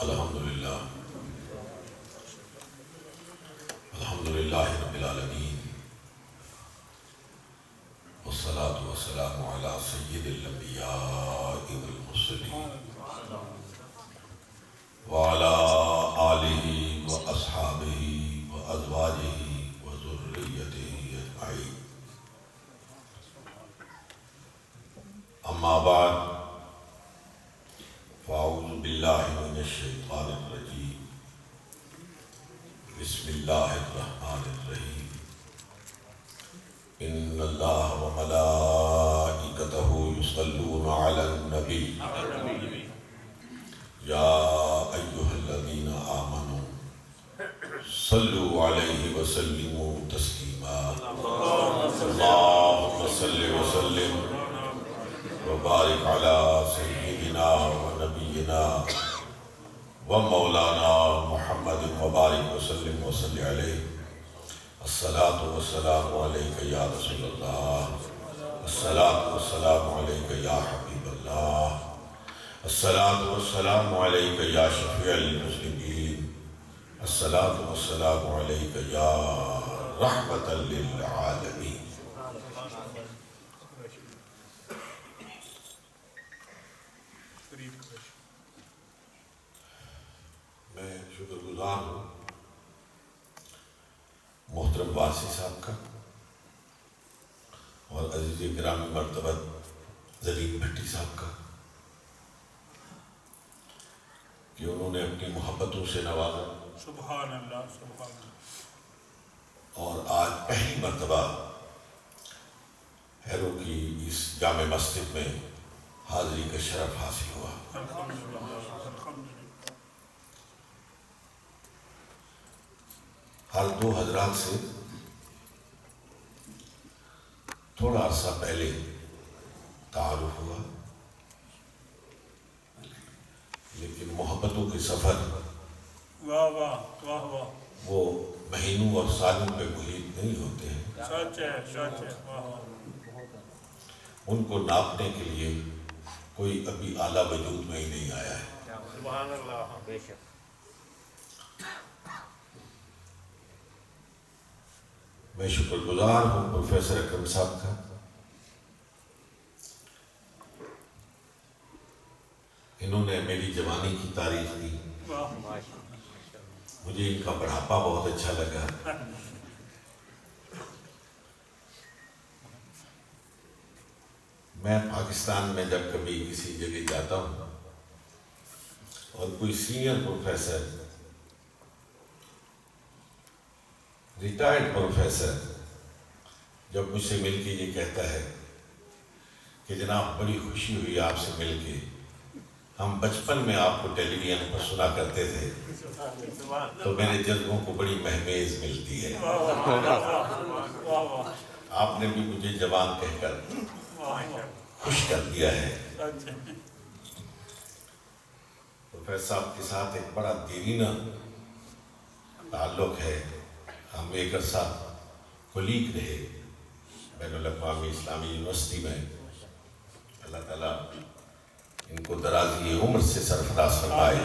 الحمدللہ الحمدللہ رب العالمین والصلاة والسلام علی سید الانبیاء والمرسلین وعلی آلہ واصحابہ وازواجہ وذریتہ اجمعین اما بعد فاعوذ باللہ من الشیطان الرجیم بسم اللہ الرحمن الرحیم ان اللہ وملائکتہ یصلون علی النبی یا ایہا الذین آمنوا صلوا علیہ وسلموا تسلیما اللہم صل وسلم وبارک علی سیدنا ونبینا ومولانا محمد وبارک وسلم وصلی علیہ الصلاة والسلام علیکہ یا رسول اللہ الصلاة والسلام علیکہ یا حبیب اللہ الصلاة والسلام علیکہ یا شفیع المذنبین الصلاة والسلام علیکہ یا رحمۃ للعالمین۔ میں شکر گزار ہوں محترم واسی صاحب کا اور عزیز گرامی مرتبت زرین بھٹی صاحب کا کہ انہوں نے اپنی محبتوں سے نوازا سبحان اللہ سبحان اللہ، اور آج پہلی مرتبہ ہیرو کی اس جامع مسجد میں حاضری کا شرف حاصل ہوا۔ الحمدللہ الحمدللہ۔ ہر دو حضرات سے تھوڑا عرصہ پہلے تعارف ہوا، لیکن محبتوں کے سفر واہ واہ واہ واہ، وہ مہینوں اور سالوں پہ محیط نہیں ہوتے ہیں، سچ ہے سچ ہے، واہ واہ۔ ان کو ناپنے کے لیے کوئی ابھی اعلیٰ وجود میں ہی نہیں آیا ہے۔ سبحان اللہ، بے شک۔ میں شکر گزار ہوں پروفیسر اکرم صاحب کا، انہوں نے میری جوانی کی تعریف کی، واہ، مجھے ان کا بڑھاپا بہت اچھا لگا۔ میں پاکستان میں جب کبھی کسی جگہ جاتا ہوں اور کوئی سینئر پروفیسر، ریٹائرڈ پروفیسر جب مجھ سے مل کے یہ کہتا ہے کہ جناب بڑی خوشی ہوئی آپ سے مل کے، ہم بچپن میں آپ کو ٹیلی ویژن پر سنا کرتے تھے، تو میرے جذبوں کو بڑی مہمیز ملتی ہے۔ آپ نے بھی مجھے جوان کہہ کر خوش کر دیا ہے۔ پروفیسر صاحب کے ساتھ ایک بڑا دیرینہ تعلق ہے، ہم ایک عرصہ کولیگ رہے بین الاقوامی اسلامی یونیورسٹی میں۔ اللہ تعالیٰ ان کو درازی عمر سے سرفراز فرمائے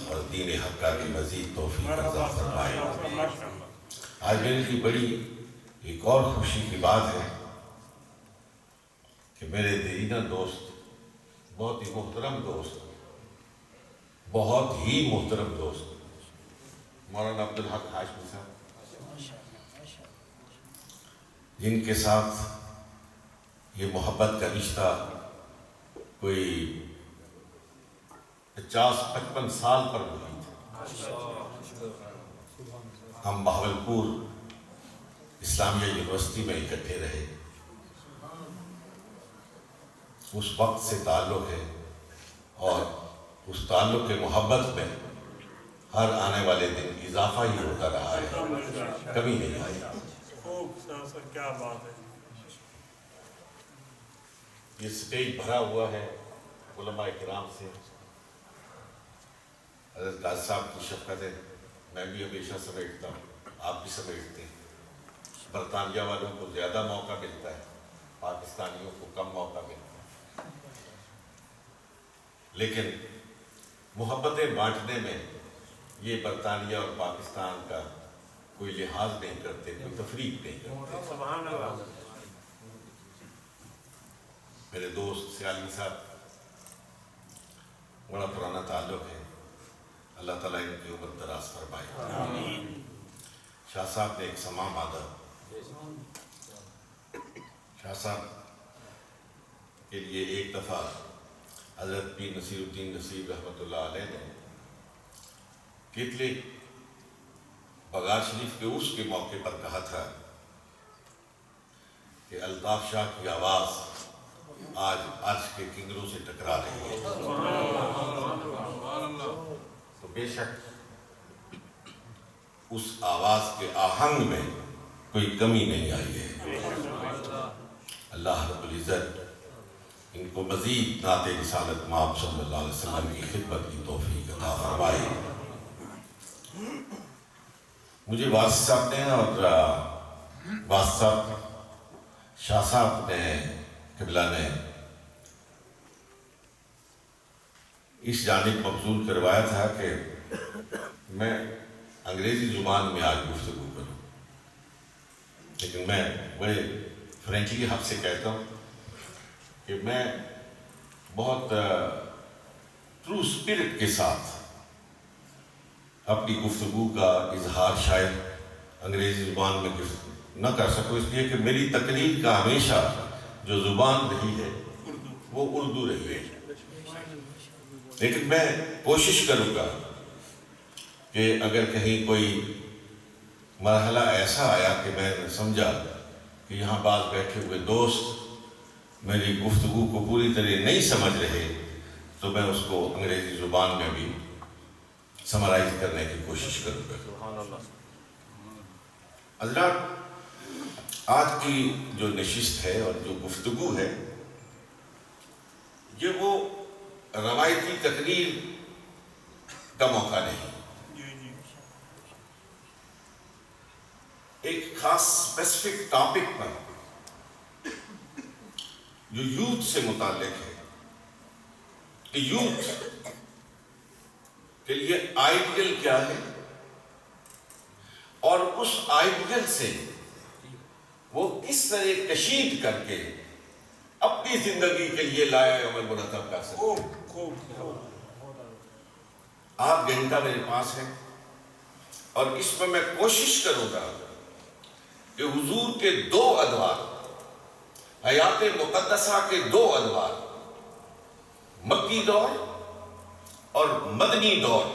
اور دین حق کی مزید توفیق عطا فرمائے۔ آج میرے لیے بڑی ایک اور خوشی کی بات ہے کہ میرے دیرینہ دوست، بہت ہی محترم دوست، بہت ہی محترم دوست مولانا عبدالحق ہاشمی صاحب، جن کے ساتھ یہ محبت کا رشتہ کوئی 50-55 سال پر محیط ہے۔ ہم بہاولپور اسلامیہ یونیورسٹی میں اکٹھے رہے، اس وقت سے تعلق ہے اور اس تعلق کے محبت میں ہر آنے والے دن اضافہ ہی ہوتا رہا ہے، کمی نہیں آئی۔ خوب سر، کیا بات ہے۔ یہ سٹیج بھرا ہوا ہے علماء کرام سے، حضرت قاضی صاحب کی شفقت ہے، میں بھی ہمیشہ سمیٹتا ہوں، آپ بھی سمیٹتے ہیں۔ برطانیہ والوں کو زیادہ موقع ملتا ہے، پاکستانیوں کو کم موقع ملتا ہے، لیکن محبتیں بانٹنے میں یہ برطانیہ اور پاکستان کا کوئی لحاظ نہیں کرتے، کوئی تفریق نہیں کرتے۔ سبحان اللہ۔ میرے دوست سیالی صاحب بڑا پرانا تعلق ہے، اللہ تعالیٰ ان کی عمر دراز فرمائے۔ شاہ صاحب نے ایک سماں مادہ، شاہ صاحب کے لیے ایک دفعہ حضرت پیر نصیر الدین نصیر رحمۃ اللہ علیہ نے کیتلک بغار شریف کے عرس کے موقع پر کہا تھا کہ الطاف شاہ کی آواز آج عرش کے کنگروں سے ٹکرا رہی ہے۔ تو بے شک اس آواز کے آہنگ میں کوئی کمی نہیں آئی ہے۔ اللہ رب العزت ان کو مزید نعت رسالت مآب صلی اللہ علیہ وسلم کی خدمت کی توفیق عطا فرمائے۔ مجھے واسط صاحب نے اور واسط صاحب شاہ صاحب نے قبلہ نے اس جانب مبذول کروایا تھا کہ میں انگریزی زبان میں آج گفتگو کروں، لیکن میں بڑے فرینکلی آپ سے کہتا ہوں کہ میں بہت ٹرو اسپرٹ کے ساتھ اپنی گفتگو کا اظہار شاید انگریزی زبان میں نہ کر سکوں، اس لیے کہ میری تقریر کا ہمیشہ جو زبان رہی ہے وہ اردو رہی ہے۔ لیکن میں کوشش کروں گا کہ اگر کہیں کوئی مرحلہ ایسا آیا کہ میں نے سمجھا کہ یہاں بعض بیٹھے ہوئے دوست میری گفتگو کو پوری طرح نہیں سمجھ رہے تو میں اس کو انگریزی زبان میں بھی سمرائز کرنے کی کوشش کروں گا۔ سبحان اللہ۔ حضرات، آج کی جو نشست ہے اور جو گفتگو ہے یہ وہ روایتی تقریر کا موقع نہیں، ایک خاص اسپیسیفک ٹاپک پر جو یوتھ سے متعلق ہے کہ یوتھ کے لیے آئیڈیل کیا ہے اور اس آئیڈیل سے وہ کس طرح کشید کر کے اپنی زندگی کے لیے لائحہ عمل مرتب کر سکتے ہیں۔ آدھ گھنٹہ میرے پاس ہے اور اس میں میں کوشش کروں گا کہ حضور کے دو ادوار، حیات مقدسہ کے دو ادوار، مکی دور اور مدنی دور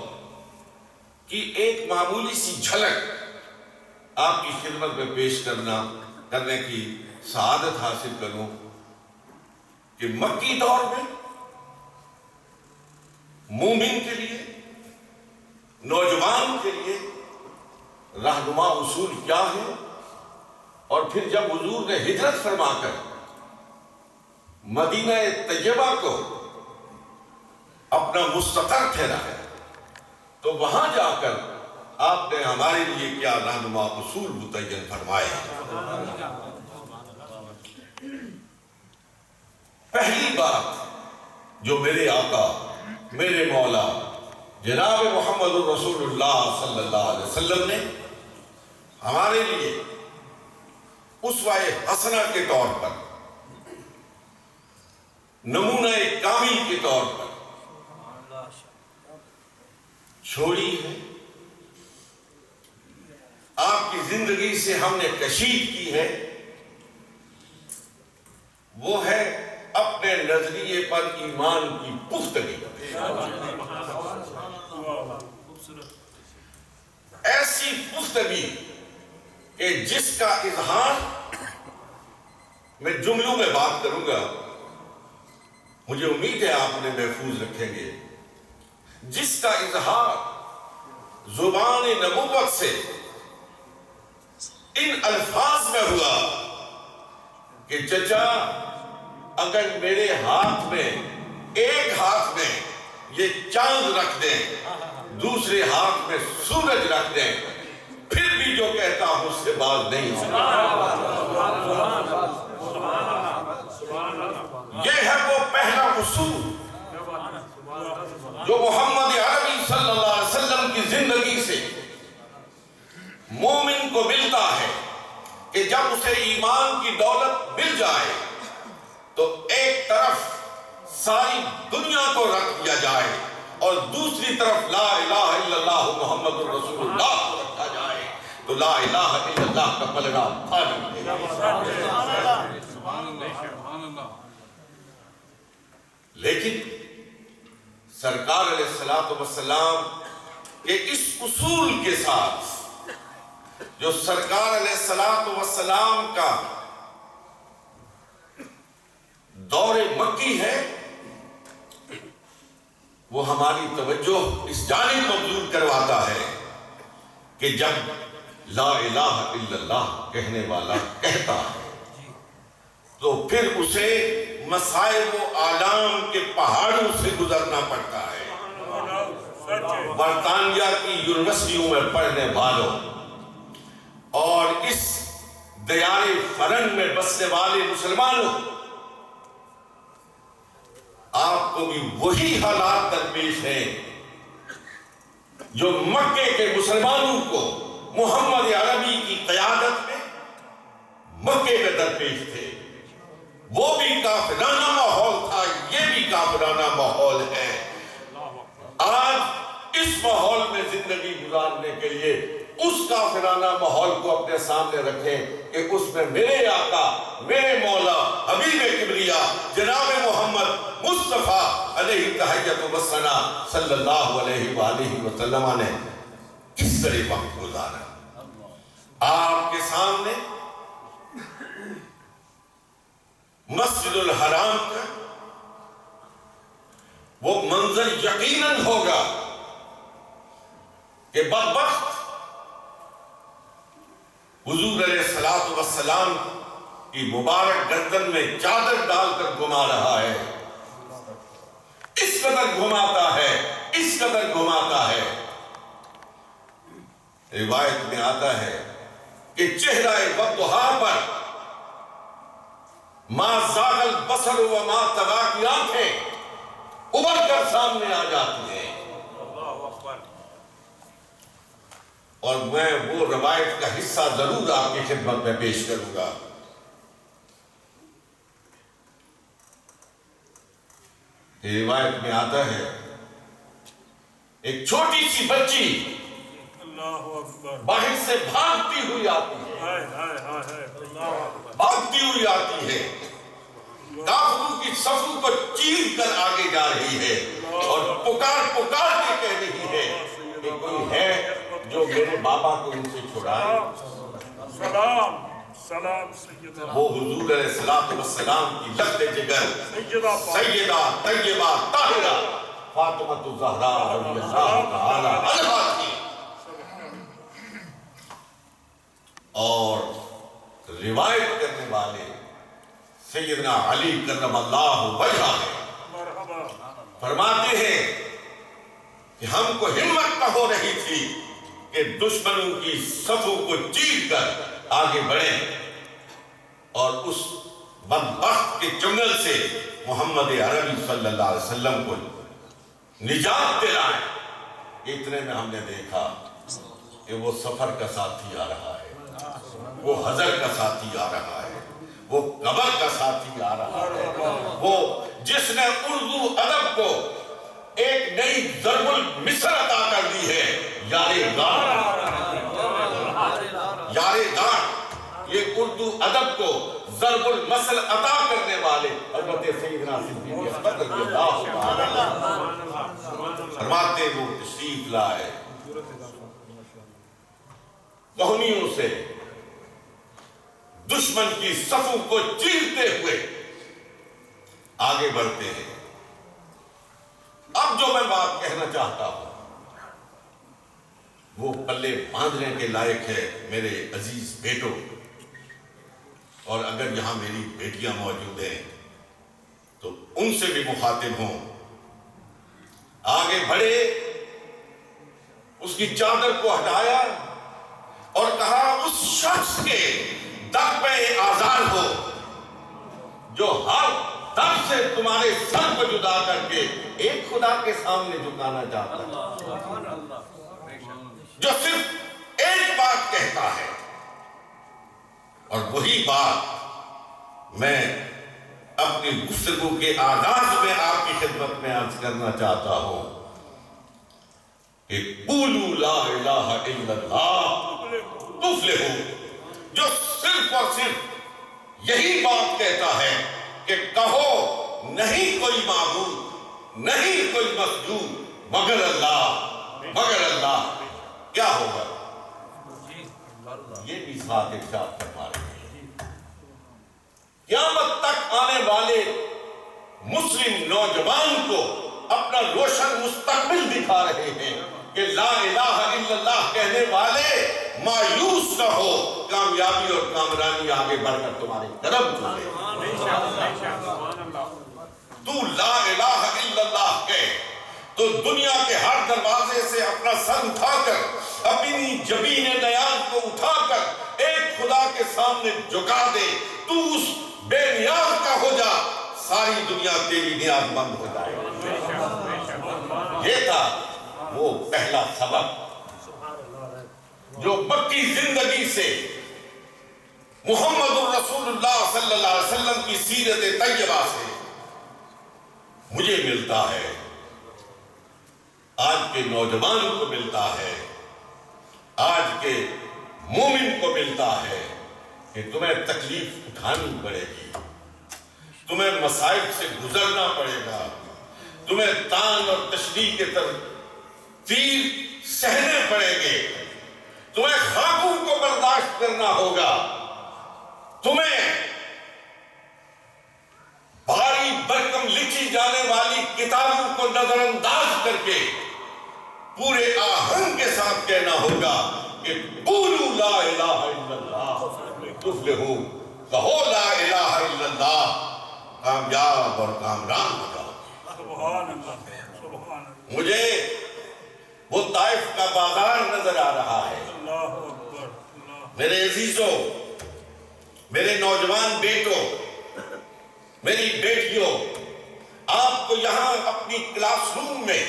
کی ایک معمولی سی جھلک آپ کی خدمت میں پیش کرنے کی سعادت حاصل کروں کہ مکی دور میں مومن کے لیے، نوجوان کے لیے رہنما اصول کیا ہے، اور پھر جب حضور نے ہجرت فرما کر مدینہ طیبہ کو اپنا مستقر ٹھہرایا تو وہاں جا کر آپ نے ہمارے لیے کیا رہنما اصول متعین فرمائے۔ پہلی بات جو میرے آقا، میرے مولا جناب محمد رسول اللہ صلی اللہ علیہ وسلم نے ہمارے لیے اسوہ حسنہ کے طور پر، نمونہ کامل کے طور پر چھوڑی ہے، آپ کی زندگی سے ہم نے کشید کی ہے، وہ ہے اپنے نظریے پر ایمان کی پختگی۔ ایسی پختگی کہ جس کا اظہار میں جملوں میں بات کروں گا، مجھے امید ہے آپ نے محفوظ رکھیں گے، جس کا اظہار زبان نبوت سے ان الفاظ میں ہوا کہ چچا اگر میرے ہاتھ میں، ایک ہاتھ میں یہ چاند رکھ دیں، دوسرے ہاتھ میں سورج رکھ دیں، پھر بھی جو کہتا ہوں اس سے باز نہیں ہوں۔ یہ ہے وہ پہلا اصول جو محمد مومن کو ملتا ہے کہ جب اسے ایمان کی دولت مل جائے تو ایک طرف ساری دنیا کو رکھ دیا جائے اور دوسری طرف لا الہ الا اللہ محمد الرسول اللہ کو رکھا جائے تو لا الہ الا اللہ کا پلڑا بھاری ملے گا۔ لیکن سرکار علیہ الصلوۃ والسلام کے اس اصول کے ساتھ جو سرکار علیہ الصلوۃ والسلام کا دور مکی ہے وہ ہماری توجہ اس جانب مبذول کرواتا ہے کہ جب لا الہ الا اللہ کہنے والا کہتا ہے تو پھر اسے مصائب و آلام کے پہاڑوں سے گزرنا پڑتا ہے۔ برطانیہ کی یونیورسٹیوں میں پڑھنے والوں اور اس دیار فرنگ میں بسنے والے مسلمانوں آپ کو بھی وہی حالات درپیش ہیں جو مکے کے مسلمانوں کو محمد عربی کی قیادت میں مکے میں درپیش تھے۔ وہ بھی کافرانہ ماحول تھا، یہ بھی کافرانہ ماحول ہے۔ آج اس ماحول میں زندگی گزارنے کے لیے اس کافرانہ ماحول کو اپنے سامنے رکھیں کہ اس میں میرے آقا، میرے مولا، حبیب کبریا جناب محمد مصطفیٰ علیہ تحیت و ثنا صلی اللہ علیہ وآلہ وسلم نے کس طرح وقت گزارا۔ آپ کے سامنے مسجد الحرام کا وہ منظر یقیناً ہوگا کہ بدبخت حضور علیہ الصلوۃ والسلام کی مبارک گردن میں چادر ڈال کر گھما رہا ہے، اس قدر گھماتا ہے، اس قدر گھماتا ہے۔ روایت میں آتا ہے کہ چہرہ والضحیٰ پر ما زاغ البصر وما طغیٰ کی آنکھیں ابھر کر سامنے آ جاتی ہیں۔ اور میں وہ روایت کا حصہ ضرور آپ کی خدمت میں پیش کروں گا۔ روایت میں آتا ہے ایک چھوٹی سی بچی باہر سے بھاگتی ہوئی آتی ہے، بھاگتی ہوئی آتی ہے، کافروں کی صفوں کو چیر کر آگے جا رہی ہے اور پکار پکار کے کہہ رہی ہے کہ کوئی ہے جو میرے بابا کو ان سے چھڑائے۔ سلام سلام سیدنا وہ حضور علیہ الصلوۃ والسلام کی لخت جگر سیدہ طیبہ طاہرہ فاطمہ الزہرا رضی اللہ تعالی عنہا تھی، اور روایت کرنے والے سیدنا علی کرم اللہ وجہہ ہے۔ فرماتے ہیں کہ ہم کو ہمت نہ ہو رہی تھی کہ دشمنوں کی صفوں کو چیر کر آگے بڑھیں اور اس بدبخت کے چنگل سے محمد عربی صلی اللہ علیہ وسلم کو نجات دلائیں۔ اتنے میں ہم نے دیکھا کہ وہ سفر کا ساتھی آ رہا ہے، وہ حضر کا ساتھی آ رہا ہے، وہ قبر کا ساتھی آ رہا ہے، وہ جس نے اردو ادب کو ایک نئی ضرب المثل عطا کر دی ہے، یار غار، یار غار، یہ اردو ادب کو ضرب المثل عطا کرنے والے حضرت سیدنا صدیق اکبر رضی اللہ تعالی فرماتے وہ تشریف لائے، کوہنیوں سے دشمن کی صفوں کو چیرتے ہوئے آگے بڑھتے ہیں۔ اب جو میں بات کہنا چاہتا ہوں وہ پلے باندھنے کے لائق ہے میرے عزیز بیٹوں، اور اگر یہاں میری بیٹیاں موجود ہیں تو ان سے بھی مخاطب ہوں۔ آگے بڑھے، اس کی چادر کو ہٹایا اور کہا اس شخص کے در پہ آزار ہو جو ہر در سے تمہارے سر کو جدا کر کے ایک خدا کے سامنے جھکانا چاہتا ہے، جو صرف ایک بات بات کہتا ہے، اور وہی بات میں اپنی گفتگو کے آغاز میں آپ کی خدمت میں عرض کرنا چاہتا ہوں کہ قولوا لا الہ الا اللہ تفلحوا، جو صرف اور صرف یہی بات کہتا ہے کہ کہو نہیں کوئی معبود، نہیں کوئی مسجود مگر اللہ، مگر اللہ، کیا ہوگا؟ یہ بھی ساتھ ارشاد فرما رہے ہیں، قیامت تک آنے والے مسلم نوجوان کو اپنا روشن مستقبل دکھا رہے ہیں کہ لا الہ الا اللہ کہنے والے مایوس نہ ہو، کامیابی اور کامرانی آگے بڑھ کر تمہارے قدم چومے۔ تو لا الہ الا اللہ کہے تو دنیا کے ہر دروازے سے اپنا سر اٹھا کر، اپنی جبین نیاز کو اٹھا کر ایک خدا کے سامنے جھکا دے، تو اس بے نیاز کا ہو جا، ساری دنیا تیری نیاز مند ہو جائے۔ یہ تھا وہ پہلا سبق جو مکی زندگی سے، محمد الرسول اللہ صلی اللہ علیہ وسلم کی سیرت طیبہ سے مجھے ملتا ہے، آج کے نوجوان کو ملتا ہے، آج کے مومن کو ملتا ہے کہ تمہیں تکلیف اٹھانی پڑے گی، تمہیں مصائب سے گزرنا پڑے گا، تمہیں تان اور تشریح کے تیر سہنے پڑیں گے، تمہیں خاکوں کو برداشت کرنا ہوگا، تمہیں بھاری برکم لکھی جانے والی کتابوں کو نظر انداز کر کے پورے آہنگ کے ساتھ کہنا ہوگا کہ قولوا لا الہ الا اللہ تفلحوا، کہو لا الہ الا اللہ، کامیاب اور کامران ہو جاؤ۔ سبحان اللہ، سبحان اللہ، مجھے وہ طائف کا بازار نظر آ رہا ہے۔ اللہ اکبر، اللہ، میرے عزیزوں، میرے نوجوان بیٹوں، میری بیٹیوں، آپ کو یہاں اپنی کلاس روم میں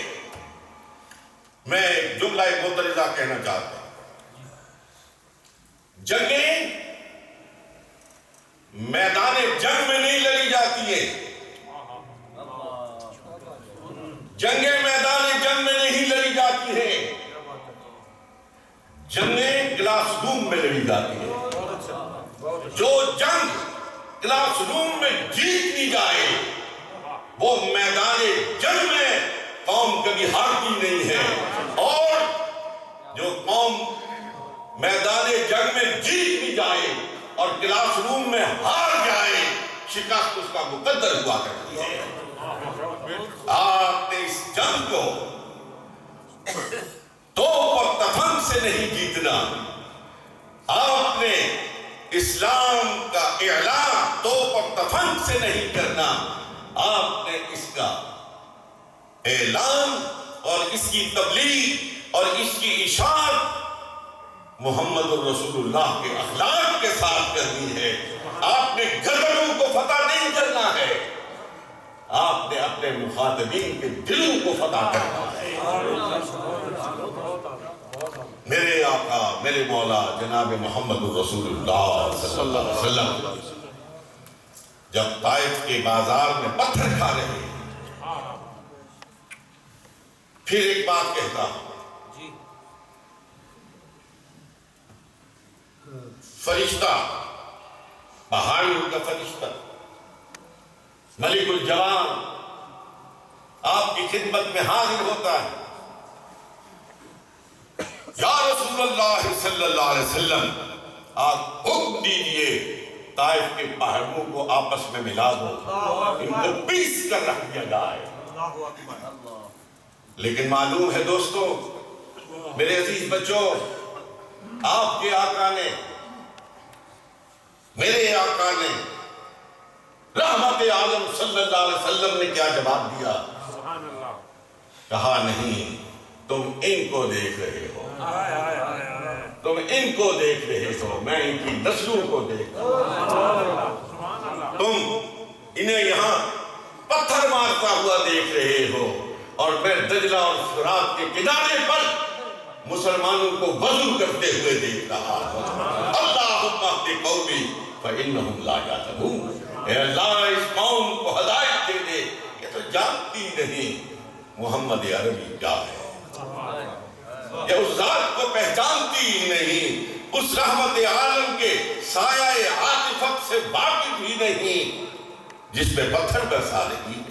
میں جملہ مندرجہ کہنا چاہتا ہوں۔ جنگیں میدان جنگ میں نہیں لڑی جاتی ہیں، جنگیں میدان جنگ میں نہیں لڑی جاتی ہیں، جنگیں کلاس روم میں لڑی جاتی ہیں۔ جو جنگ کلاس روم میں جیت لی جائے وہ میدان جنگ میں قوم کبھی ہارتی نہیں ہے، اور جو قوم میدان جنگ میں جیت بھی جائے اور کلاس روم میں ہار جائے، شکست اس کا مقدر ہوا کرتی ہے۔ آپ نے اس جنگ کو توپ اور تفنگ سے نہیں جیتنا، آپ نے اسلام کا اعلان توپ اور تفنگ سے نہیں کرنا، آپ نے اس کا اعلان اور اس کی تبلیغ اور اس کی اشاعت محمد الرسول اللہ کے اخلاق کے ساتھ کرنی ہے۔ آپ نے گردنوں کو فتح نہیں کرنا ہے، آپ نے اپنے مخاطبین کے دلوں کو فتح کرنا ہے۔ میرے آقا، میرے مولا جناب محمد الرسول اللہ صلی اللہ علیہ وسلم جب طائف کے بازار میں پتھر کھا رہے ہیں، پھر ایک بات کہتا ہوں، فرشتہ، پہاڑیوں کا فرشتہ، ملک الجوان آپ کی خدمت میں حاضر ہوتا ہے۔ یا رسول اللہ صلی اللہ علیہ وسلم، آپ حکم دیجئے طائف کے پہاڑوں کو آپس میں ملا دو، ان کو پیس کر رکھ دیا جائے۔ لیکن معلوم ہے دوستو، میرے عزیز بچوں، آپ کے آقا نے، میرے آقا نے، رحمت عالم صلی اللہ علیہ وسلم نے کیا جواب دیا؟ کہا نہیں، تم ان کو دیکھ رہے ہو، تم ان کو دیکھ رہے ہو، میں ان کی نسلوں کو دیکھ رہا ہوں۔ تم انہیں یہاں پتھر مارتا ہوا دیکھ رہے ہو، اور میں دجلہ اور فرات کے کنارے پر مسلمانوں کو وضو کرتے ہوئے دیکھ رہا ہوں۔ اللہم اہد قومی فإنہم لا یعلمون، اے اللہ اس قوم کو ہدایت دے دے، یہ تو جانتی نہیں محمد عربی کیا ہے، یہ اس ذات کو پہچانتی ہی نہیں، اس رحمت عالم کے سایہ عاطفت سے واقف ہی نہیں جس پہ پتھر برسا رہی ہے۔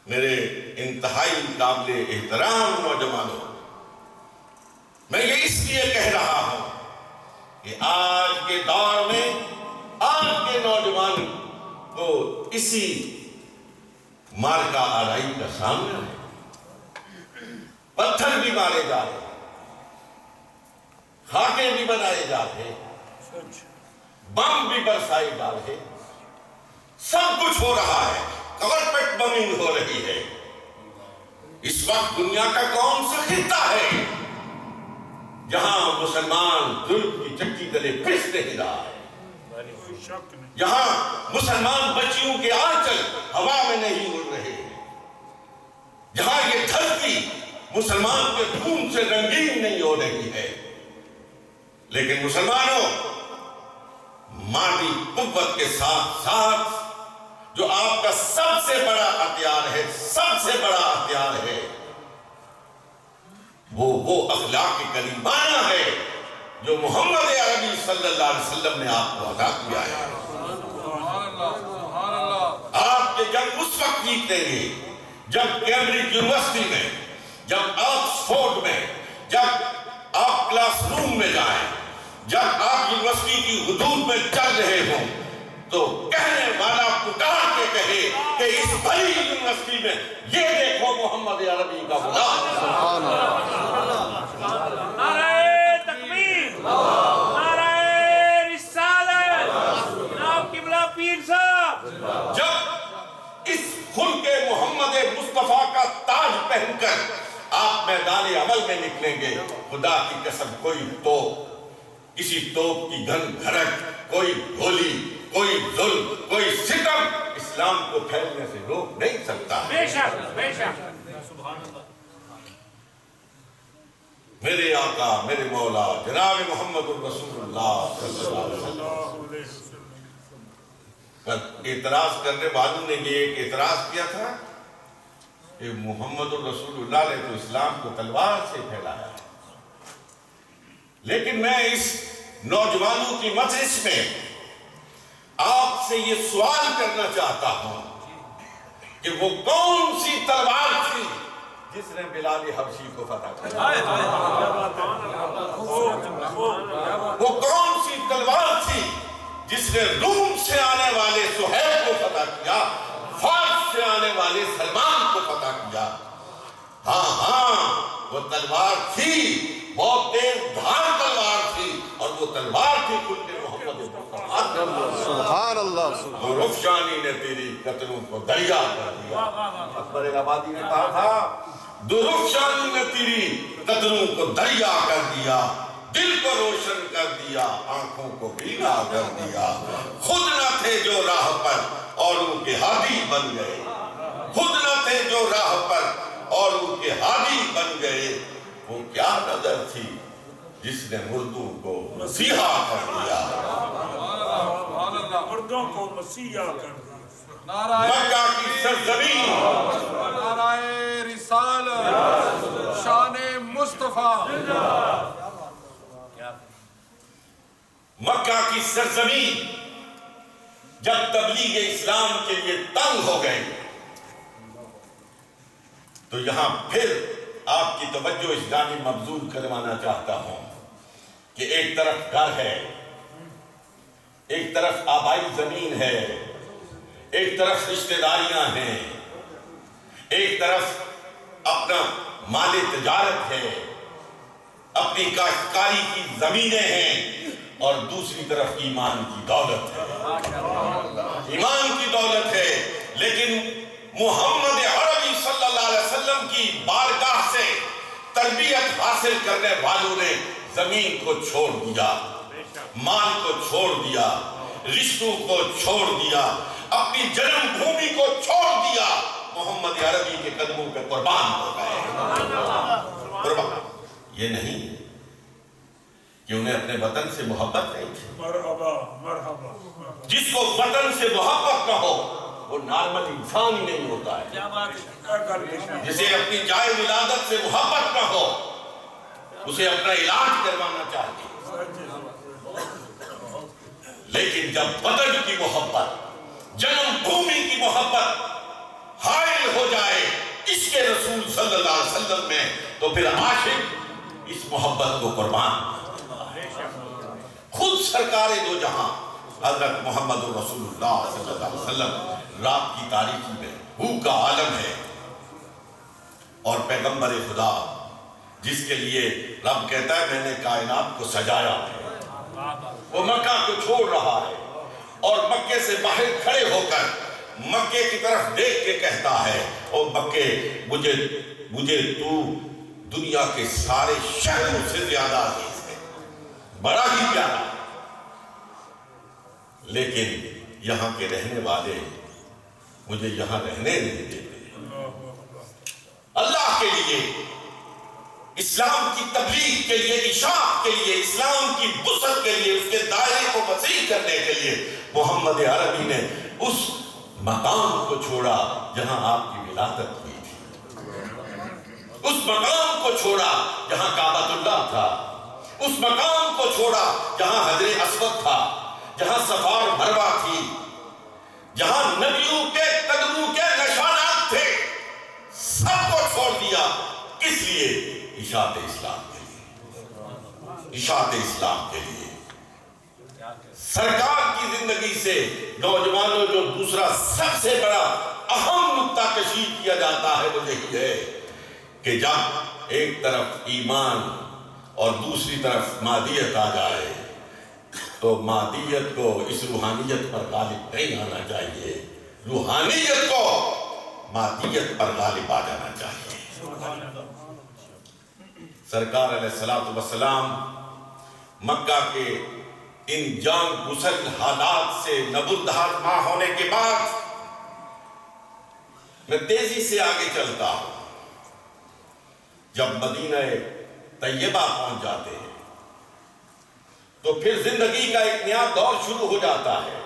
میرے انتہائی قابل احترام نوجوانوں، میں یہ اس لیے کہہ رہا ہوں کہ آج کے دور میں آج کے نوجوان کو اسی مارکا آرائی کا سامنا ہے۔ پتھر بھی مارے جا رہے، خاکے بھی بنائے جا رہے، بم بھی برسائے جا رہے، سب کچھ ہو رہا ہے، کارپیٹ بمنگ ہو رہی ہے۔ اس وقت دنیا کا کون سا خطہ ہے جہاں مسلمان ظلم کی چکی تلے پھس نہیں رہا ہے، جہاں مسلمان بچیوں کے آنچل ہوا میں نہیں اڑ رہے ہیں، جہاں یہ دھرتی مسلمان کے خون سے رنگین نہیں ہو رہی ہے، لیکن مسلمانوں مادی قوت کے ساتھ ساتھ جو آپ کا سب سے بڑا ہتھیار ہے، سب سے بڑا ہتھیار ہے، وہ اخلاق کریمانہ ہے جو محمد عربی صلی اللہ علیہ وسلم نے آپ کو عطا کیا ہے۔ آپ کے جنگ اس وقت جیتیں گے جب کیمبرج یونیورسٹی میں، جب آکسفورڈ میں، جب آپ کلاس روم میں جائیں، جب آپ یونیورسٹی کی حدود میں چل رہے ہوں تو کہنے والا پکار کے کہے کہ اس بڑی یونیورسٹی میں یہ دیکھو محمد عربی کا غلام۔ سبحان اللہ۔ نعرہ تکبیر، نعرہ رسالت، جناب قبلہ پیر صاحب۔ جب اس خلق محمد مصطفیٰ کا تاج پہن کر آپ میدان عمل میں نکلیں گے، خدا کی قسم کوئی توپ، کسی توپ کی گھن گھرٹ، کوئی گولی، کوئی ظلم، کوئی ستم اسلام کو پھیلنے سے روک نہیں سکتا۔ بے شک، بے شک۔ میرے آقا، میرے مولا جناب محمد الرسول اللہ صلی اللہ علیہ وسلم، اعتراض کرنے والوں نے یہ ایک اعتراض کیا تھا کہ محمد الرسول اللہ نے تو اسلام کو تلوار سے پھیلایا ہے، لیکن میں اس نوجوانوں کی مجلس میں آپ سے یہ سوال کرنا چاہتا ہوں کہ وہ کون سی تلوار تھی جس نے بلال حبشی کو فتح کیا؟ وہ کون سی تلوار تھی جس نے روم سے آنے والے سہیل کو فتح کیا، فارس سے آنے والے سلمان کو فتح کیا؟ ہاں وہ تلوار تھی، بہت تیز دھار تلوار تھی، اور وہ تلوار تھی خلق محمد مصطفیٰ۔ سبحان اللہ۔ درفشانی نے تیری قطروں کو دریا کر دیا۔ اکبر آبادی نے کہا تھا درفشانی نے تیری قطروں کو دریا کر دیا، دل کو روشن کر دیا، آنکھوں کو بھیگا کر دیا۔ خود نہ تھے جو راہ پر اور ان کے ہادی بن گئے، خود نہ تھے جو راہ پر اور ان کے ہادی بن گئے۔ وہ کیا نظر تھی جس نے مردوں کو مسیحا کر دیا، مردوں کو مسیحا کر دیا۔ مکہ کی سرزمین، نعرہ رسالت، شان مصطفیٰ۔ مکہ کی سرزمین جب تبلیغ اسلام کے لیے تنگ ہو گئے تو یہاں پھر آپ کی توجہ اس جانب مبذول کروانا چاہتا ہوں کہ ایک طرف گھر ہے، ایک طرف آبائی زمین ہے، ایک طرف رشتہ داریاں ہیں، ایک طرف اپنا مال تجارت ہے، اپنی کاشتکاری کی زمینیں ہیں، اور دوسری طرف ایمان کی دولت ہے، ایمان کی دولت ہے۔ لیکن محمد عربی صلی اللہ علیہ وسلم کی بارگاہ سے تربیت حاصل کرنے والوں نے زمین کو چھوڑ دیا، مال کو چھوڑ دیا، رشتوں کو چھوڑ دیا، اپنی جنم بھومی کو چھوڑ دیا، محمد عربی کے قدموں پہ قربان ہو گئے۔ یہ نہیں کہ انہیں اپنے وطن سے محبت نہیں تھی. مرحبا مرحبا. جس کو وطن سے محبت نہ ہو وہ نارمل انسان ہی نہیں ہوتا ہے. جسے اپنی جائے ولادت سے محبت نہ ہو اسے اپنا علاج کروانا چاہیے. لیکن جب وطن کی محبت، جنم بھومی کی محبت حائل ہو جائے اس کے رسول صلی اللہ علیہ وسلم میں، تو پھر عاشق اس محبت کو قربان. خود سرکار دو جہاں حضرت محمد رسول اللہ صلی اللہ علیہ وسلم رات کی تاریکی میں بھوک کا عالم ہے، اور پیغمبر خدا جس کے لیے رب کہتا ہے میں نے کائنات کو سجایا ہے، وہ مکہ کو چھوڑ رہا ہے اور مکے سے باہر کھڑے ہو کر مکے کی طرف دیکھ کے کہتا ہے او مکے مجھے تو دنیا کے سارے شہروں سے زیادہ عزیز ہے، بڑا ہی پیارا، لیکن یہاں کے رہنے والے مجھے یہاں رہنے نہیں دیتے. اللہ کے لیے، اسلام کی تبلیغ کے لیے، اشاعت کے لیے، اسلام کی وسعت کے لیے، اس کے دائرے کو وسیع کرنے کے لیے محمد عربی نے اس مقام کو چھوڑا جہاں آپ کی ولادت ہوئی تھی، اس مقام کو چھوڑا جہاں کعبۃ اللہ تھا، اس مقام کو چھوڑا جہاں حجر اسود تھا، جہاں صفا اور مروہ تھی، جہاں نبیوں کے قدموں کے نشانات تھے، سب کو چھوڑ دیا. کس لیے؟ اشاعت اسلام کے لیے. اشاعت اسلام کے لیے. سرکار کی زندگی سے نوجوانوں جو دوسرا سب سے بڑا اہم نکتہ کشی کیا جاتا ہے وہ یہی ہے کہ جب ایک طرف ایمان اور دوسری طرف مادیت آ جائے تو مادیت کو اس روحانیت پر غالب نہیں آنا چاہیے، روحانیت کو مادیت پر غالب آ جانا چاہیے. سرکار علیہ السلام مکہ کے ان جان گسل حالات سے نبردہما ہونے کے بعد میں تیزی سے آگے چلتا ہوں. جب مدینہ طیبہ پہنچ جاتے ہیں تو پھر زندگی کا ایک نیا دور شروع ہو جاتا ہے.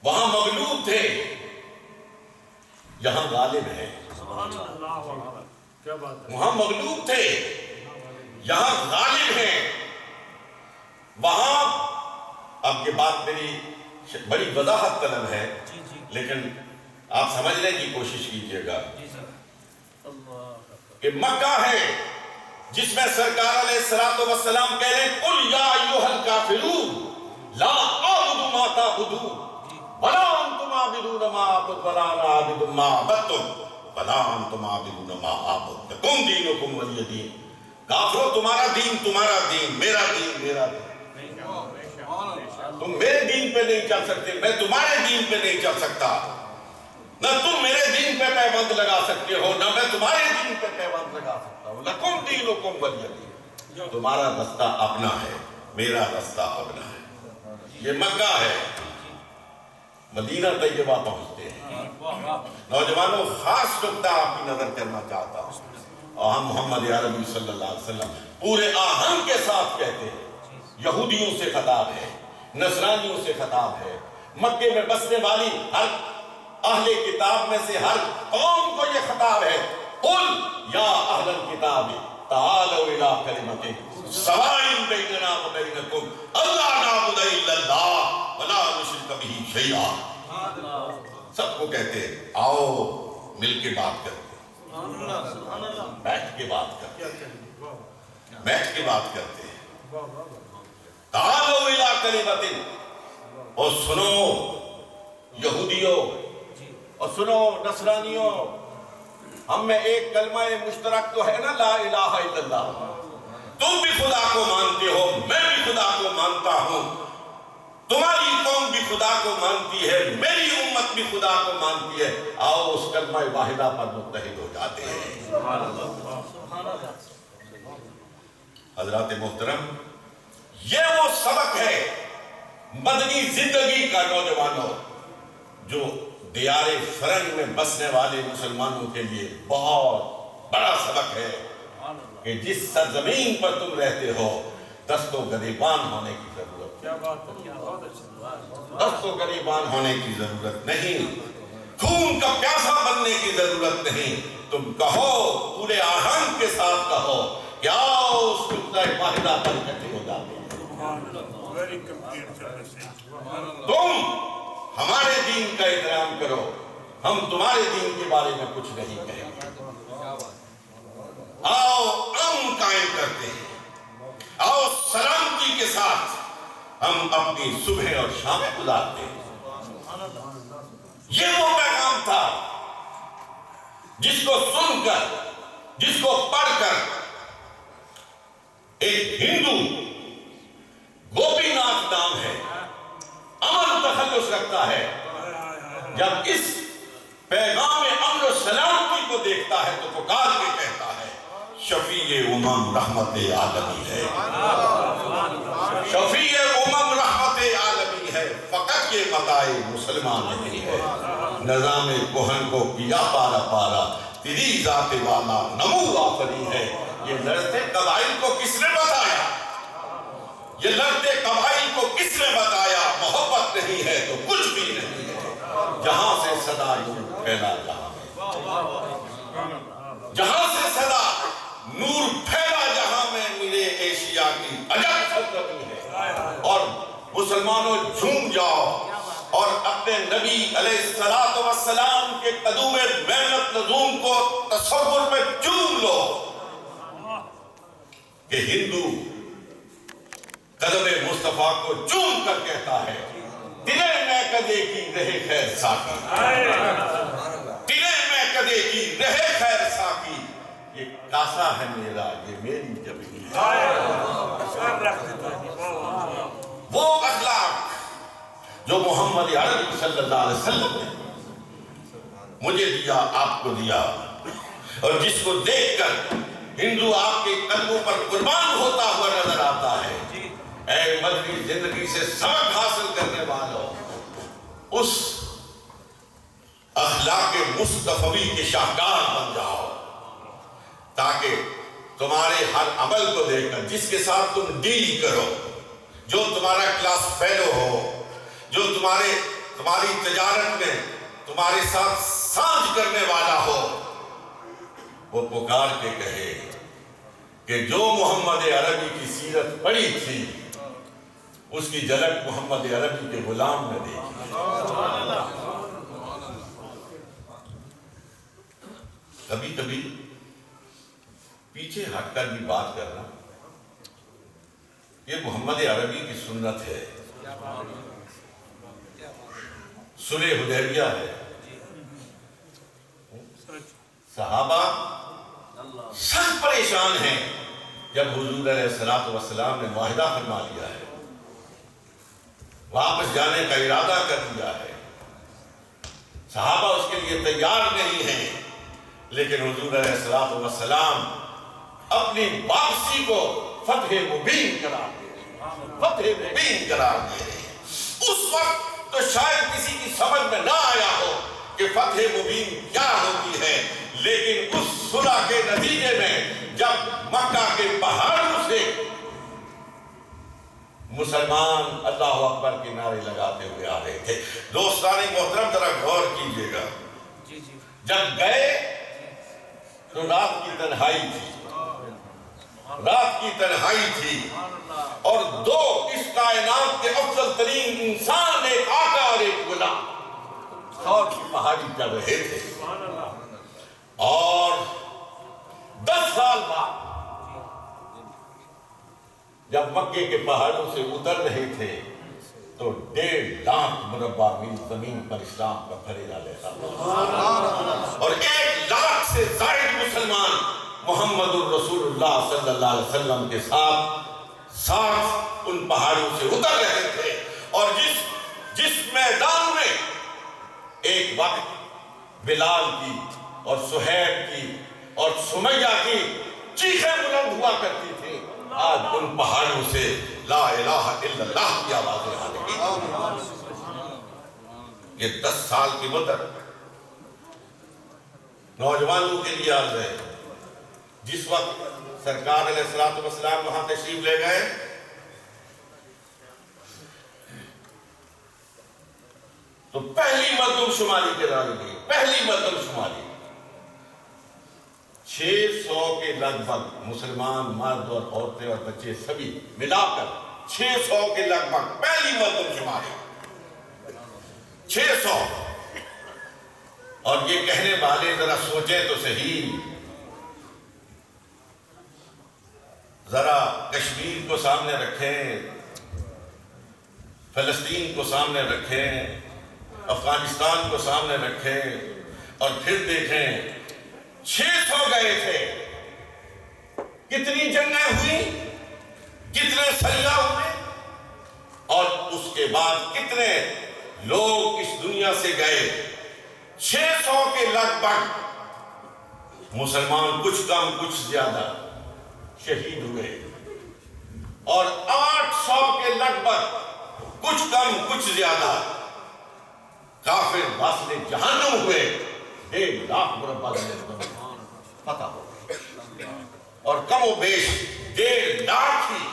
وہاں مغلوب تھے، یہاں غالب ہیں. وہاں مغلوب تھے، یہاں غالب ہیں. وہاں اب یہ بات میری بڑی وضاحت طلب ہے لیکن آپ سمجھنے کی کوشش کیجئے گا کہ مکہ ہے جس میں سرکار علیہ السلام کہہ رہے ہیں قُلْ يَا أَيُّهَا الْكَافِرُونَ لَا أَعْبُدُ مَا تَعْبُدُونَ وَلَا أَنْتُمْ عَابِدُونَ مَا أَعْبُدُ وَلَا أَنَا عَابِدٌ مَا عَبَدتُّمْ وَلَا أَنْتُمْ عَابِدُونَ مَا أَعْبُدُ لَكُمْ دِينُكُمْ وَلِيَ دِينِ. کافرو تمہارا دین تمہارا دین، میرا دین میرا دین. تم میرے دین پہ نہیں چل سکتے، میں تمہارے دین پہ نہیں چل سکتا. نہ تم میرے دین پہ پیبند لگا سکتے ہو نہ میں تمہارے دین پہ پیبند لگا سکتا ہوں. لکم دینکم ولی دین. تمہارا رستہ اپنا ہے، میرا رستہ اپنا ہے. یہ مکہ ہے. مدینہ طیبہ پہنچتے ہیں. نوجوانوں خاص نکتہ آپ کی نظر کرنا چاہتا ہوں اور ہم محمد عربی صلی اللہ علیہ وسلم پورے آہنگ کے ساتھ کہتے ہیں. یہودیوں سے خطاب ہے، نصرانیوں سے خطاب ہے، مکے میں بسنے والی ہر اہل کتاب میں سے ہر قوم کو یہ خطاب ہے. قُلْ يَا أَهْلَ الْكِتَابِ تَعَالَوْا إِلَىٰ كَلِمَةٍ سَوَاءٍ بَيْنَنَا وَبَيْنَكُمْ أَلَّا نَعْبُدَ إِلَّا اللَّهَ وَلَا نُشْرِكَ بِهِ شَيْئًا. سب کو کہتے ہیں آؤ مل کے بات کرتے ہیں، بیٹھ کے بات کرتے ہیں، بیٹھ کے بات کرتے ہیں. تعالوا الى کلمۃ. اور سنو یہودیوں اور سنو نصرانیوں، ہم میں ایک کلمہ مشترک تو ہے نا، لا الہ الا اللہ. تم بھی خدا کو مانتے ہو، میں بھی خدا کو مانتا ہوں، تمہاری قوم بھی خدا کو مانتی ہے، میری امت بھی خدا کو مانتی ہے. آؤ اس کلمہ واحدہ پر متحد ہو جاتے ہیں. حضرات محترم، یہ وہ سبق ہے مدنی زندگی کا نوجوانوں جو دیار فرنگ میں بسنے والے مسلمانوں کے لیے بہت بڑا سبق ہے. کہ جس سرزمین پر تم رہتے ہو دست و گریبان ہونے کی ضرورت دست و گریبان ہونے کی ضرورت نہیں، خون کا پیاسا بننے کی ضرورت نہیں. تم کہو پورے آہنگ کے ساتھ کہو کہ آؤ اس نقطۂ واحدہ پر اکٹھے ہو جاتے ہیں. تم ہمارے دین کا احترام کرو، ہم تمہارے دین کے بارے میں کچھ نہیں کہیں گے. آؤ امن قائم کرتے ہیں، آؤ سلامتی کے ساتھ ہم اپنی صبح اور شامیں گزارتے ہیں. یہ وہ پیغام تھا جس کو سن کر، جس کو پڑھ کر ایک ہندو، گوپی ناتھ نام ہے، امن تخلص رکھتا ہے، جب اس پیغام امن و سلامتی کو دیکھتا ہے تو پکار کے کہتا ہے شفیع امم رحمت عالمی ہے، شفیع امم رحمت عالمی ہے، فقط یہ متاع مسلمان نہیں ہے. نظام کہن کو کیا پارا پارا، تیری ذات والا نمو آفری ہے. یہ لڑتے قبائل کو کس نے بتایا؟ یہ لڑتے قبائل کو کس نے بتایا؟ محبت نہیں ہے تو کچھ بھی نہیں ہے. جہاں سے صدا یوں پھیلا جہاں میں، جہاں سے صدا نور پھیلا جہاں میں، میرے ایشیا کی عجب سلطنت ہے. اور مسلمانوں جھوم جاؤ اور اپنے نبی علیہ السلام کے قدوم محنت نظوم کو تصور میں چوم لو کہ ہندو قدم مصطفیٰ کو چوم کر کہتا ہے دلے میں کدے کی رہے خیر ساکی، دلے میں کدے کی رہے خیر ساکی. یہ کاسا ہے میرا، یہ میری جبی ہے. وہ اخلاق جو محمد عربی صلی اللہ علیہ وسلم نے مجھے دیا، آپ کو دیا، اور جس کو دیکھ کر ہندو آپ کے قدموں پر قربان ہوتا ہوا نظر آتا ہے. اے مدنی زندگی سے سبق حاصل کرنے والوں، اس اخلاق مصطفی کے شاہکار بن جاؤ تاکہ تمہارے ہر عمل کو دیکھ کر جس کے ساتھ تم ڈیل کرو، جو تمہارا کلاس فیلو ہو، جو تمہاری تجارت میں تمہارے ساتھ سانجھ کرنے والا ہو، وہ پکار کے کہے کہ جو محمد عربی کی سیرت پڑھی تھی اس کی جھلک محمد عربی کے غلام نے دیکھی. کبھی کبھی پیچھے ہٹ کر بھی بات کرنا یہ محمد عربی کی سنت ہے. صلح حدیبیہ ہے، صحابہ سب پریشان ہیں جب حضور علیہ السلام نے معاہدہ فرما لیا ہے، واپس جانے کا ارادہ کر دیا ہے. صحابہ اس کے لیے تیار نہیں ہیں، لیکن حضور علیہ السلام اپنی واپسی کو فتح مبین قرار دے رہے ہیں، فتح مبین قرار دے رہے ہیں. اس وقت تو شاید کسی کی سمجھ میں نہ آیا ہو کہ فتح مبین کیا ہوتی ہے، لیکن اس صلح کے نتیجے میں جب مکہ کے پہاڑوں سے مسلمان اللہ اکبر کے نعرے لگاتے ہوئے آ رہے تھے. دوستان محترم ذرا غور کیجئے گا، جب گئے تو رات کی تنہائی تھی، رات کی تنہائی تھی، اور دو اس کائنات کے افضل ترین انسان، ایک آقا اور ایک غلام، خور کی پہاڑی چڑھ رہے تھے. اور 10 سال بعد جب مکے کے پہاڑوں سے اتر رہے تھے تو 1.5 لاکھ مربع میل زمین پر اسلام کا پھریلا لہرا، اور 1 لاکھ سے زائد مسلمان محمد الرسول اللہ صلی اللہ علیہ وسلم کے ساتھ ان پہاڑوں سے اتر رہے تھے. اور جس میدان میں ایک وقت بلال کی اور سہیب کی اور سمیہ کی چیخیں بلند ہوا کرتی تھی، آج ان پہاڑوں سے لا الہ الا اللہ کی آوازیں آ رہی ہیں. یہ 10 سال کی مدت نوجوانوں کے لیے عرض ہے، جس وقت سرکار علیہ السلام وہاں تشریف لے گئے تو پہلی مردم شماری کرائی گئی، پہلی مردم شماری 600 کے لگ بھگ مسلمان مرد اور عورتیں اور بچے سبھی ملا کر 600 کے لگ بھگ پہلی مردم شماری 600. اور یہ کہنے والے ذرا سوچیں تو صحیح، ذرا کشمیر کو سامنے رکھیں، فلسطین کو سامنے رکھیں، افغانستان کو سامنے رکھیں اور پھر دیکھیں 600 گئے تھے، کتنی جنگیں ہوئی، کتنے سیاح ہوئے، اور اس کے بعد کتنے لوگ اس دنیا سے گئے. 600 کے لگ بھگ مسلمان کچھ کم کچھ زیادہ شہید ہوئے، اور 800 کے لگ بھگ کچھ کم کچھ زیادہ کافر واصل جہنم ہوئے. 1.5 لاکھ مربع پتہ ہو، اور کم و بیش 1.5 لاکھ ہی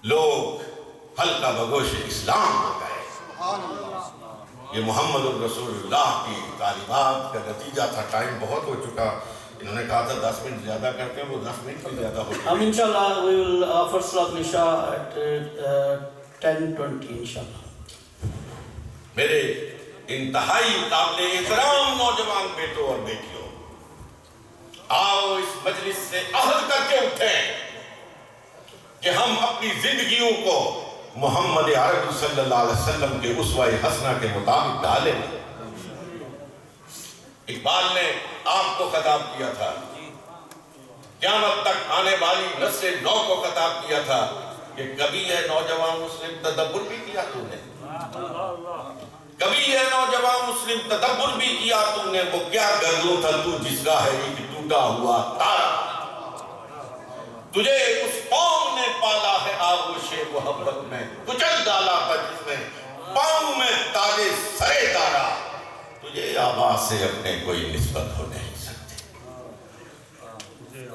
لوگ حلقہ بگوش اسلام ہو گئے. یہ محمد الرسول اللہ کی تعلیمات کا نتیجہ تھا. ٹائم بہت ہو چکا، انہوں نے کہا تھا 10 منٹ زیادہ کرتے ہیں، وہ 10 منٹ بھی زیادہ ہو چکے. ہم انشاءاللہ we will offer Salat Isha at 10:20 انشاءاللہ. میرے انتہائی قابل احترام نوجوان بیٹوں اور بیٹیوں، آؤ اس مجلس سے عہد کر کے اٹھیں کہ ہم اپنی زندگیوں کو محمد عربی صلی اللہ علیہ وسلم کے اسوہ حسنہ کے مطابق ڈالیں. اقبال نے آپ کو خطاب کیا تھا، قیامت تک آنے والی نسل نو کو خطاب کیا تھا کہ کبھی ہے نوجوان مسلم تدبر بھی کیا تو نے، کبھی ہے نوجوان مسلم تدبر بھی کیا تو نے، وہ کیا گردوں تھا تو جس کا ہے ایک ٹوٹا ہوا تارا. تجھے اس قوم نے پالا ہے آغوش محبت میں، کچل ڈالا تھا جس میں پاؤں میں تاجے سرے دارا. تجھے آبا سے اپنے کوئی نسبت ہو نہیں سکتی،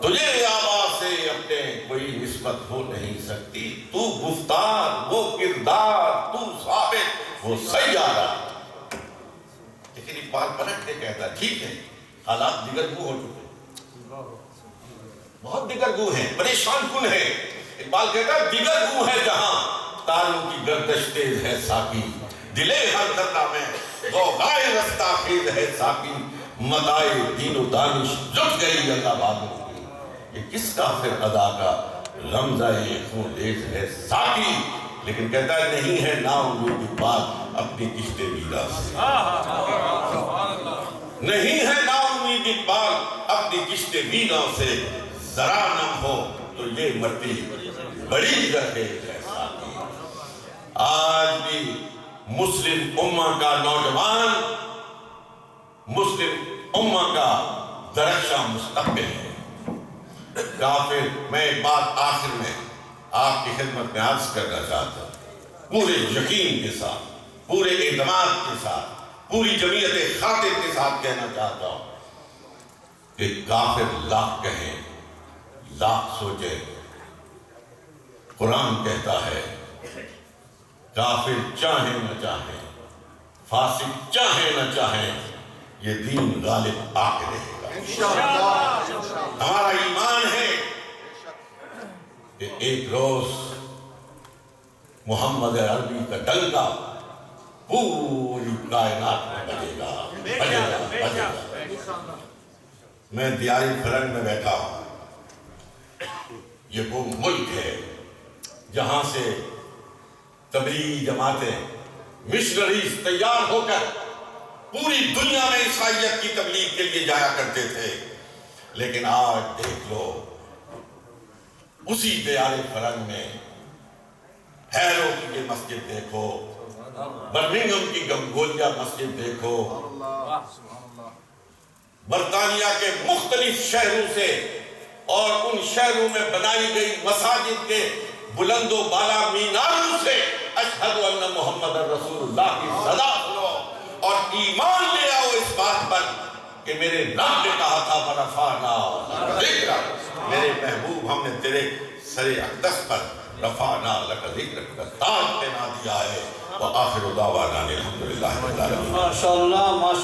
تجھے آبا سے اپنے کوئی نسبت ہو نہیں سکتی. تو گفتار وہ کردار، تو ثابت وہ سیارہ. لیکن اقبال پلٹ کے کہتا ٹھیک ہے حالات دیگرگو ہو چکے، بہت دیگرگو ہیں، پریشان کن ہیں. اقبال کہتا ہے دیگرگو ہے جہاں تاروں کی گردش تیز ہے ساقی، دلے ہر ذرہ میں غوغائے رستہ خیز ہے ساقی، مدائے دین و دانش جٹ گئی اللہ بابوں کی. یہ کس کافر ادا کا رمضہ خون ریز ہے ساقی. لیکن کہتا ہے نہیں ہے نا امید اقبال اپنی کشت ویرا سے، نہیں ہے نا امید اقبال اپنی کشت ویرا سے. ذرا نم ہو تو یہ مرتی بڑی رہے ہے ساقی. آج بھی مسلم امہ کا نوجوان، مسلم امہ کا درخشاں مستقبل ہے. کافر، میں ایک بات آخر میں آپ کی خدمت میں عرض کرنا چاہتا ہوں، پورے یقین کے ساتھ، پورے اعتماد کے ساتھ، پوری جمعیت خاطر کے ساتھ کہنا چاہتا ہوں کہ کافر لاکھ کہیں، لاکھ سوچے، قرآن کہتا ہے کافر چاہیں نہ چاہیں، فاسق چاہیں نہ چاہیں، یہ دین غالب آ کے رہے گا. ہمارا ایمان ہے کہ ایک روز محمد عربی کا ڈنکا پوری کائنات میں بجے گا، بجے گا، بجے گا. میں دیار فرنگ میں بیٹھا ہوں. یہ وہ ملک ہے جہاں سے تبلیغی جماعتیں، مشنریز تیار ہو کر پوری دنیا میں عیسائیت کی تبلیغ کے لیے جایا کرتے تھے. لیکن آج دیکھ لو، اسی دیار فرنگ میں ہیرو کی یہ مسجد دیکھو، برمنگھم کی گنگولیا مسجد دیکھو، برطانیہ کے مختلف شہروں سے اور ان شہروں میں بنائی گئی مساجد کے بلند و بالا میناروں سے اشہد ان محمد رسول اللہ کی صدا سنو اور ایمان لے آؤ اس بات پر کہ میرے رب نے کہا تھا ورفعنا ذکرک، میرے محبوب ہم نے تیرے سر اقدس پر رفعنا لک ذکرک کا تاج پہنا دیا ہے۔ وآخر دعوانا الحمدللہ رب العالمین۔ ماشاءاللہ ماشاءاللہ۔